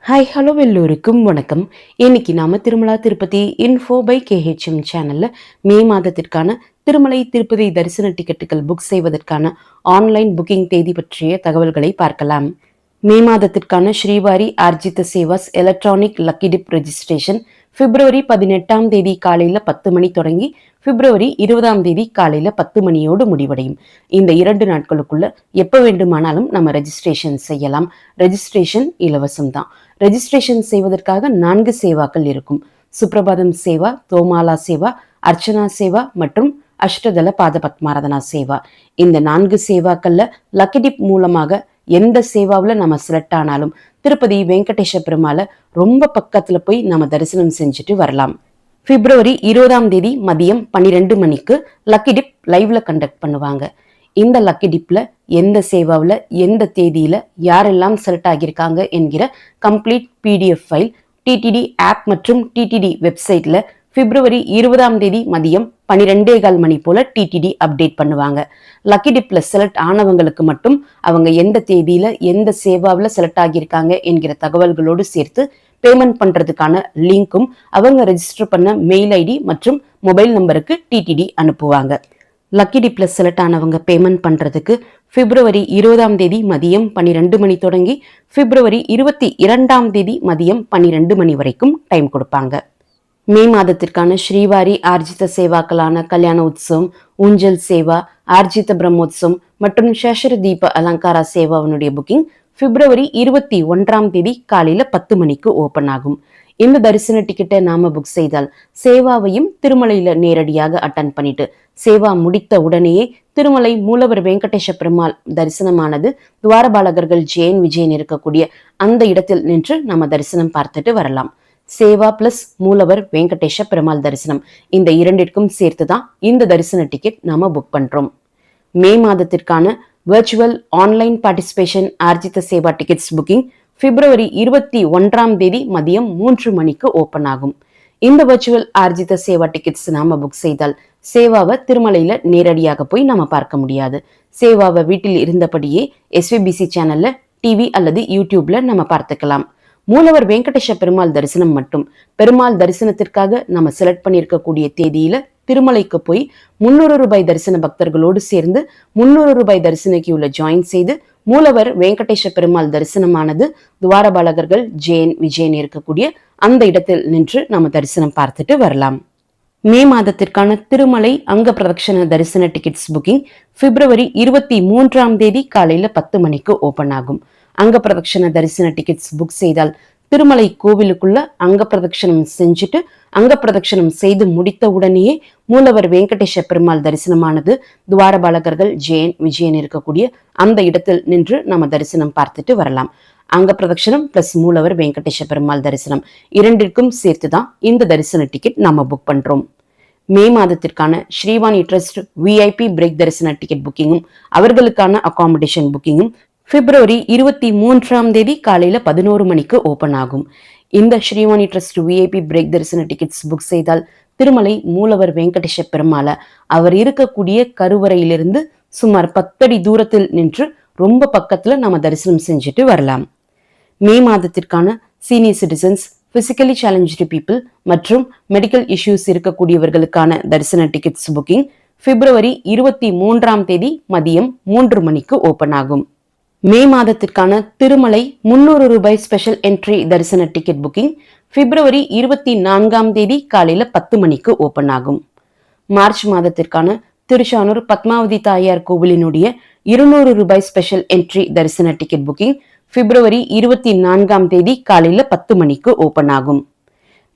Hi hello எல்லோருக்கும் வணக்கம். இன்னைக்கு நாம திருமலா திருப்பதி இன்ஃபோ பை கேஹெச்எம் சேனல்ல மே மாதத்திற்கான திருமலை திருப்பதி தரிசன டிக்கெட்டுகள் புக் செய்வதற்கான ஆன்லைன் புக்கிங் தேதி பற்றிய தகவல்களை பார்க்கலாம். மே மாதத்திற்கான Srivari Arjitha Sevas electronic lucky dip registration பிப்ரவரி 18ஆம் தேதி காலையில 10 மணி தொடங்கி பிப்ரவரி 20ஆம் தேதி காலையில 10 மணியோடு முடிவடையும். இந்த 2 நாட்களுக்குள்ள எப்ப வேண்டுமானாலும் நம்ம ரெஜிஸ்ட்ரேஷன் செய்யலாம். ரெஜிஸ்ட்ரேஷன் இலவசம் தான். ரெஜிஸ்ட்ரேஷன் செய்வதற்காக 4 சேவாக்கள் இருக்கும். சுப்ரபாதம் சேவா, தோமாலா சேவா, அர்ச்சனா சேவா மற்றும் அஷ்டதள பாத பத்மாராதனா சேவா. இந்த 4 சேவாக்கள்ல லக்கி டிப் மூலமாக எந்த சேவாவில் நம்ம செலக்ட் ஆனாலும் திருப்பதி வெங்கடேஷ பெருமாள ரொம்ப பக்கத்துல போய் நம்ம தரிசனம் செஞ்சுட்டு வரலாம். பிப்ரவரி 20ஆம் தேதி மதியம் 12 மணிக்கு லக்கி டிப் லைவ்ல கண்டக்ட் பண்ணுவாங்க. இந்த லக்கி டிப்ல எந்த சேவாவில் எந்த தேதியில யாரெல்லாம் செலக்ட் ஆகியிருக்காங்க என்கிற complete PDF file TTD app மற்றும் டிடிடி வெப்சைட்ல பிப்ரவரி 20ஆம் தேதி மதியம் 12:15 மணி போல டிடிடி அப்டேட் பண்ணுவாங்க. லக்கி டிப்ல செலக்ட் ஆனவங்களுக்கு மட்டும் அவங்க எந்த தேதியில எந்த சேவாவில் செலக்ட் ஆகியிருக்காங்க என்கிற தகவல்களோடு சேர்த்து பேமெண்ட் பண்றதுக்கான லிங்க்கும் அவங்க ரெஜிஸ்டர் பண்ண மெயில் ஐடி மற்றும் மொபைல் நம்பருக்கு டிடிடி அனுப்புவாங்க. லக்கி டிப்ல செலக்ட் ஆனவங்க பேமெண்ட் பண்றதுக்கு பிப்ரவரி 20ஆம் தேதி மதியம் 12 மணி தொடங்கி பிப்ரவரி 22ஆம் தேதி மதியம் 12 மணி வரைக்கும் டைம் கொடுப்பாங்க. மே மாதத்திற்கான ஸ்ரீவாரி ஆர்ஜித சேவாக்களான கல்யாண உற்சவம், ஊஞ்சல் சேவா, ஆர்ஜித பிரம்மோத்சவம் மற்றும் சேஷர தீப அலங்காரா சேவாவினுடைய புக்கிங் பிப்ரவரி 21ஆம் தேதி காலையில 10 மணிக்கு ஓபன் ஆகும். இந்த தரிசன டிக்கெட்டை நாம புக் செய்தால் சேவாவையும் திருமலையில நேரடியாக அட்டன் பண்ணிட்டு சேவா முடித்த உடனேயே திருமலை மூலவர் வெங்கடேஷ பெருமாள் தரிசனமானது துவாரபாலகர்கள் ஜெயன் விஜயன் இருக்கக்கூடிய அந்த இடத்தில் நின்று நம்ம தரிசனம் பார்த்துட்டு வரலாம். சேவா பிளஸ் மூலவர் வெங்கடேஷ பெருமாள் தரிசனம் இந்த இரண்டிற்கும் சேர்த்துதான் இந்த தரிசன டிக்கெட் நாம புக் பண்றோம். மே மாதத்திற்கான virtual online participation Arjitha Seva tickets booking பிப்ரவரி 21ஆம் தேதி மதியம் 3 மணிக்கு ஓபன் ஆகும். இந்த வெர்ச்சுவல் ஆர்ஜித சேவா டிக்கெட்ஸ் நாம புக் செய்தால் சேவாவை திருமலையில நேரடியாக போய் நாம பார்க்க முடியாது. சேவாவை வீட்டில் இருந்தபடியே எஸ்விபிசி சேனல்ல டிவி அல்லது யூடியூப்ல நம்ம பார்த்துக்கலாம். மூலவர் வெங்கடேஷ பெருமாள் தரிசனம் மட்டும் பெருமாள் தரிசனத்திற்காக நம்ம செலக்ட் பண்ணியிருக்கக்கூடிய தேதியில திருமலைக்கு போய் 300 ரூபாய் தரிசன பக்தர்களோடு சேர்ந்து 300 ரூபாய் தரிசன கியூல ஜாயின் செய்து மூலவர் வெங்கடேஷ பெருமாள் தரிசனமானது துவாரபாலகர்கள் ஜெயன் விஜயன் இருக்கக்கூடிய அந்த இடத்தில் நின்று நம்ம தரிசனம் பார்த்துட்டு வரலாம். மே மாதத்திற்கான திருமலை அங்க பிரதட்சண தரிசன டிக்கெட்ஸ் புக்கிங் பிப்ரவரி 23ஆம் தேதி காலையில 10 மணிக்கு ஓபன் ஆகும். அங்க பிரதட்சண தரிசன டிக்கெட்ஸ் புக் செய்தால் திருமலை கோவிலுக்குள்ள அங்க பிரதட்சணம் செஞ்சுட்டு அங்க பிரதட்சணம் செய்து முடித்த உடனேயே மூலவர் வெங்கடேஷ பெருமாள் தரிசனமானது துவாரபாலகர்கள் ஜெயன் விஜயன் இருக்கக்கூடிய அந்த இடத்தில் நின்று நம்ம தரிசனம் பார்த்துட்டு வரலாம். அங்க பிரதட்சணம் பிளஸ் மூலவர் வெங்கடேஷ பெருமாள் தரிசனம் இரண்டிற்கும் சேர்த்துதான் இந்த தரிசன டிக்கெட் நாம புக் பண்றோம். மே மாதத்திற்கான ஸ்ரீவாணி ட்ரஸ்ட் விஐபி பிரேக் தரிசன டிக்கெட் புக்கிங்கும் அவர்களுக்கான அகாமடேஷன் புக்கிங்கும் பிப்ரவரி 23ஆம் தேதி காலையில 11 மணிக்கு ஓபன் ஆகும். இந்த ஸ்ரீவாணி ட்ரஸ்ட் விஐபி பிரேக் தரிசன டிக்கெட்ஸ் புக் செய்தால் திருமலை மூலவர் வெங்கடேஷ பெருமாள அவர் இருக்கக்கூடிய கருவறையிலிருந்து சுமார் 10 அடி தூரத்தில் நின்று ரொம்ப பக்கத்துல நம்ம தரிசனம் செஞ்சுட்டு வரலாம். மே மாதத்திற்கான senior citizens, physically challenge people மற்றும் மெடிக்கல் இஷ்யூஸ் இருக்கக்கூடியவர்களுக்கான தரிசன டிக்கெட்ஸ் புக்கிங் பிப்ரவரி 23ஆம் தேதி மதியம் 3 மணிக்கு ஓபன் ஆகும். மே மாதத்திற்கான திருமலை 300 ரூபாய் ஸ்பெஷல் என்ட்ரி தரிசன டிக்கெட் புக்கிங் பிப்ரவரி 24ஆம் தேதி காலையில 10 மணிக்கு ஓபன் ஆகும். மார்ச் மாதத்திற்கான திருச்சானூர் பத்மாவதி தாயார் கோவிலினுடைய 200 ரூபாய் ஸ்பெஷல் என்ட்ரி தரிசன டிக்கெட் புக்கிங் பிப்ரவரி 24ஆம் தேதி காலையில 10 மணிக்கு ஓபன் ஆகும்.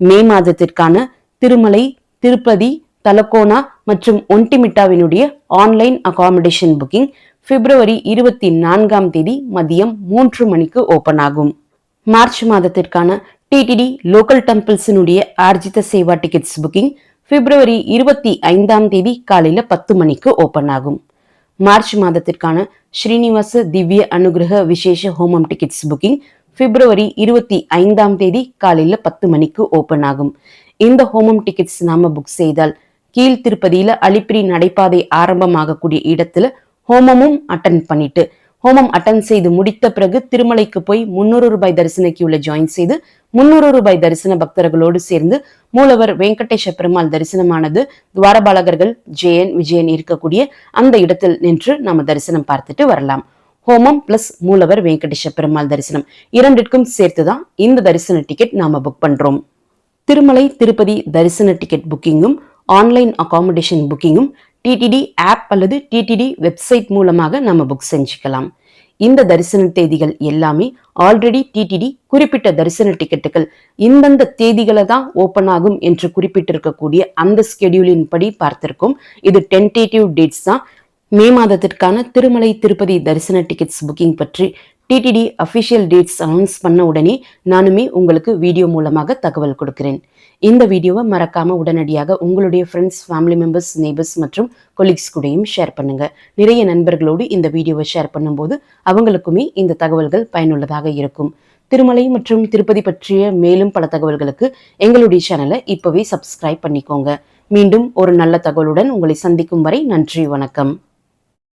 மே மாதத்திற்கான திருமலை, திருப்பதி, தலக்கோனா மற்றும் ஒன்டிமிட்டாவினுடைய ஆன்லைன் அகாமடேஷன் புக்கிங் பிப்ரவரி 24ஆம் தேதி மதியம் 3 மணிக்கு ஓபன் ஆகும். மார்ச் மாதத்திற்கான டிடிடி லோக்கல் டெம்பிள்ஸினுடைய ஆர்ஜித சேவா டிக்கெட்ஸ் புக்கிங் பிப்ரவரி 25ஆம் தேதி காலையில 10 மணிக்கு ஓபன் ஆகும். மார்ச் மாதத்திற்கான ஸ்ரீனிவாச திவ்ய அனுகிரக விசேஷ ஹோமம் டிக்கெட்ஸ் புக்கிங் பிப்ரவரி 25ஆம் தேதி காலையில 10 மணிக்கு ஓபன் ஆகும். இந்த ஹோமம் டிக்கெட்ஸ் நாம புக் செய்தால் கீழ் திருப்பதியில அலிப்பிரி நடைபாதை ஆரம்பமாகக்கூடிய இடத்துல ஹோமமும் அட்டன் பண்ணிட்டு ஹோமம் அட்டன் செய்து முடித்த பிறகு திருமலைக்கு போய் 300 ரூபாய் தரிசன கியூல ஜாயின் செய்து 300 ரூபாய் தரிசன பக்தர்களோடு சேர்ந்து மூலவர் வெங்கடேஷ பெருமாள் தரிசனமானது துவாரபாலகர்கள் ஜெயன் விஜயன் இருக்கக்கூடிய அந்த இடத்தில் நின்று நாம தரிசனம் பார்த்துட்டு வரலாம். ஹோமம் பிளஸ் மூலவர் வெங்கடேஷ பெருமாள் தரிசனம் இரண்டிற்கும் சேர்த்துதான் இந்த தரிசன டிக்கெட் நாம புக் பண்றோம். திருமலை திருப்பதி தரிசன டிக்கெட் புக்கிங்கும் ஆன்லைன் அகாமடேஷன் புக்கிங்கும் டிடிடி ஆப் அல்லது டிடிடி வெப்சைட் மூலமாக நம்ம புக் செஞ்சுக்கலாம். இந்த தரிசன தேதிகள் எல்லாமே ஆல்ரெடி டிடிடி குறிப்பிட்ட தரிசன டிக்கெட்டுகள் இந்தந்த தேதிகளை தான் ஓபன் ஆகும் என்று குறிப்பிட்டிருக்கக்கூடிய அந்த ஸ்கெடியூலின் படி பார்த்திருக்கோம். இது டென்டேட்டிவ் டேட்ஸ் தான். மே மாதத்திற்கான திருமலை திருப்பதி தரிசன டிக்கெட்ஸ் புக்கிங் பற்றி டிடிடி அபிஷியல் டேட்ஸ் அனௌன்ஸ் பண்ண உடனே நானுமே உங்களுக்கு வீடியோ மூலமாக தகவல் கொடுக்கிறேன். இந்த வீடியோவை மறக்காம உடனடியாக உங்களுடைய ஃப்ரெண்ட்ஸ், ஃபேமிலி மெம்பர்ஸ், நெய்பர்ஸ் மற்றும் கொலீக்ஸ் கூடயும் ஷேர் பண்ணுங்க. நிறைய நண்பர்களோடு இந்த வீடியோவை ஷேர் பண்ணும்போது அவங்களுக்குமே இந்த தகவல்கள் பயனுள்ளதாக இருக்கும். திருமலை மற்றும் திருப்பதி பற்றிய மேலும் பல தகவல்களுக்கு எங்களுடைய சேனலை இப்பவே சப்ஸ்கிரைப் பண்ணிக்கோங்க. மீண்டும் ஒரு நல்ல தகவலுடன் உங்களை சந்திக்கும் வரை நன்றி, வணக்கம்.